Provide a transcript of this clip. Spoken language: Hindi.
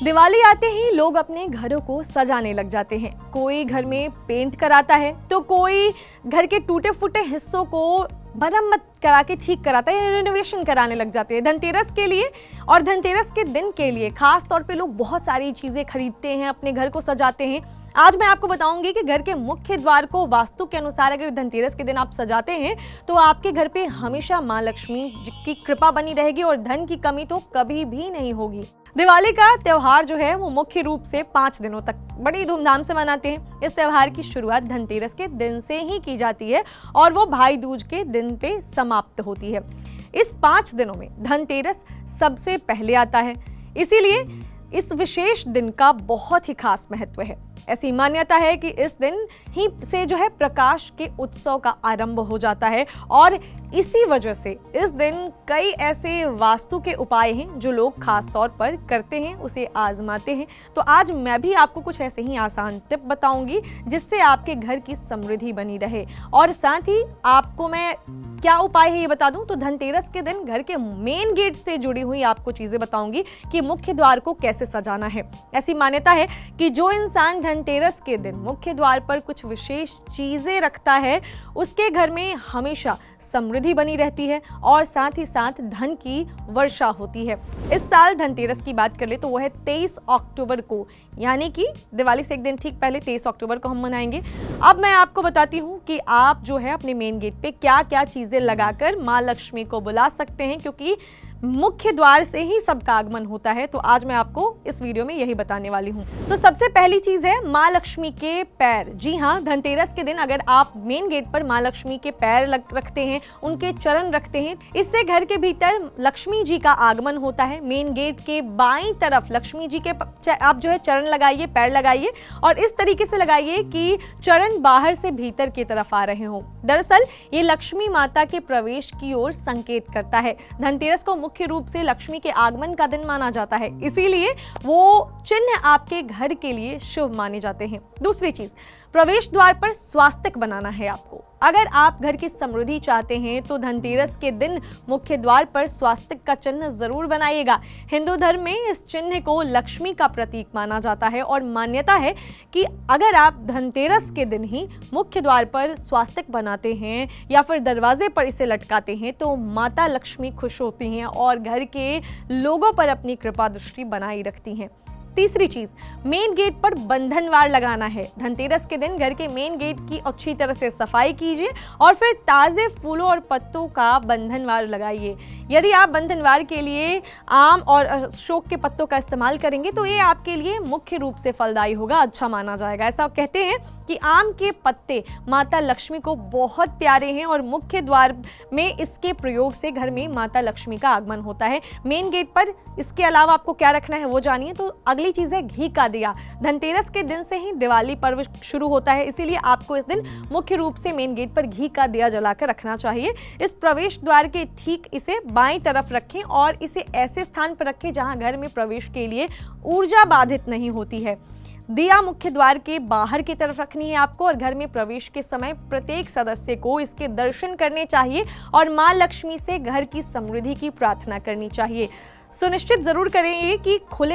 दिवाली आते ही लोग अपने घरों को सजाने लग जाते हैं। कोई घर में पेंट कराता है तो कोई घर के टूटे फूटे हिस्सों को मरम्मत करा के ठीक कराता है या रिनोवेशन कराने लग जाते हैं। धनतेरस के लिए और धनतेरस के दिन के लिए खास तौर पे लोग बहुत सारी चीजें खरीदते हैं, अपने घर को सजाते हैं। आज मैं आपको बताऊंगी कि घर के मुख्य द्वार को वास्तु के अनुसार अगर धनतेरस के दिन आप सजाते हैं तो आपके घर पे हमेशा मां लक्ष्मी की कृपा बनी रहेगी और धन की कमी तो कभी भी नहीं होगी। दिवाली का त्योहार जो है वो मुख्य रूप से 5 दिनों तक बड़ी धूमधाम से मनाते हैं। इस त्योहार की शुरुआत धनतेरस के दिन से ही की जाती है और वो भाई दूज के दिन पे समाप्त होती है। इस 5 दिनों में धनतेरस सबसे पहले आता है, इसीलिए इस विशेष दिन का बहुत ही खास महत्व है। ऐसी मान्यता है कि इस दिन ही से जो है प्रकाश के उत्सव का आरंभ हो जाता है और इसी वजह से इस दिन कई ऐसे वास्तु के उपाय हैं जो लोग खास तौर पर करते हैं, उसे आजमाते हैं। तो आज मैं भी आपको कुछ ऐसे ही आसान टिप बताऊंगी जिससे आपके घर की समृद्धि बनी रहे। और साथ ही आपको मैं क्या उपाय है ये बता दूं तो धनतेरस के दिन घर के मेन गेट से जुड़ी हुई आपको चीजें बताऊंगी कि मुख्य द्वार को कैसे सजाना है। ऐसी मान्यता है कि जो इंसान धनतेरस के दिन मुख्य द्वार पर कुछ विशेष चीजें रखता है उसके घर में हमेशा समृद्धि बनी रहती है और साथ ही साथ धन की वर्षा होती है। इस साल धनतेरस की बात कर ले तो वो है 23 अक्टूबर को, यानी कि दिवाली से एक दिन ठीक पहले 23 अक्टूबर को हम मनाएंगे। अब मैं आपको बताती हूँ कि आप जो है अपने मेन गेट पे क्या क्या चीजें लगाकर मां लक्ष्मी को बुला सकते हैं, क्योंकि मुख्य द्वार से ही सबका आगमन होता है। तो आज मैं आपको इस वीडियो में यही बताने वाली हूँ। तो सबसे पहली चीज है मां लक्ष्मी के पैर। जी हाँ, धनतेरस के दिन अगर आप मेन गेट पर मां लक्ष्मी के पैर रखते हैं, उनके चरण रखते हैं, इससे घर के भीतर लक्ष्मी जी का आगमन होता है। मेन गेट के बाईं तरफ लक्ष्मी जी के आप जो है चरण लगाइए, पैर लगाइए और इस तरीके से लगाइए कि चरण बाहर से भीतर की तरफ आ रहे हों। दरअसल ये लक्ष्मी माता के प्रवेश की ओर संकेत करता है। धनतेरस को मुख्य रूप से लक्ष्मी के आगमन का दिन माना जाता है, इसीलिए वो चिन्ह आपके घर के लिए शुभ माने जाते हैं। दूसरी चीज, प्रवेश द्वार पर स्वास्तिक बनाना है आपको। अगर आप घर की समृद्धि चाहते हैं तो धनतेरस के दिन मुख्य द्वार पर स्वास्तिक का चिन्ह जरूर बनाइएगा। हिंदू धर्म में इस चिन्ह को लक्ष्मी का प्रतीक माना जाता है और मान्यता है कि अगर आप धनतेरस के दिन ही मुख्य द्वार पर स्वास्तिक बनाते हैं या फिर दरवाजे पर इसे लटकाते हैं तो माता लक्ष्मी खुश होती हैं और घर के लोगों पर अपनी कृपा दृष्टि बनाई रखती हैं। तीसरी चीज, मेन गेट पर बंधनवार लगाना है। धनतेरस के दिन घर के मेन गेट की अच्छी तरह से सफाई कीजिए और फिर ताजे फूलों और पत्तों का बंधनवार लगाइए। यदि आप बंधनवार के लिए आम और अशोक के पत्तों का इस्तेमाल करेंगे तो ये आपके लिए मुख्य रूप से फलदायी होगा, अच्छा माना जाएगा। ऐसा कहते हैं कि आम के पत्ते माता लक्ष्मी को बहुत प्यारे हैं और मुख्य द्वार में इसके प्रयोग से घर में माता लक्ष्मी का आगमन होता है। मेन गेट पर इसके अलावा आपको क्या रखना है वो जानिए। तो अगली चीज है घी का दिया। धनतेरस के दिन से ही दिवाली पर्व शुरू होता है, इसीलिए आपको इस दिन मुख्य रूप से मेन गेट पर घी का दिया जलाकर रखना चाहिए। इस प्रवेश द्वार के ठीक इसे बाईं तरफ रखें और इसे ऐसे स्थान पर रखें जहां घर में प्रवेश के लिए ऊर्जा बाधित नहीं होती है। दिया मुख्य द्वार के बाहर की तरफ रखनी है आपको और घर में प्रवेश के समय प्रत्येक सदस्य को इसके दर्शन करने चाहिए और मां लक्ष्मी से घर की समृद्धि की प्रार्थना करनी चाहिए। सुनिश्चित जरूर करें कि खुले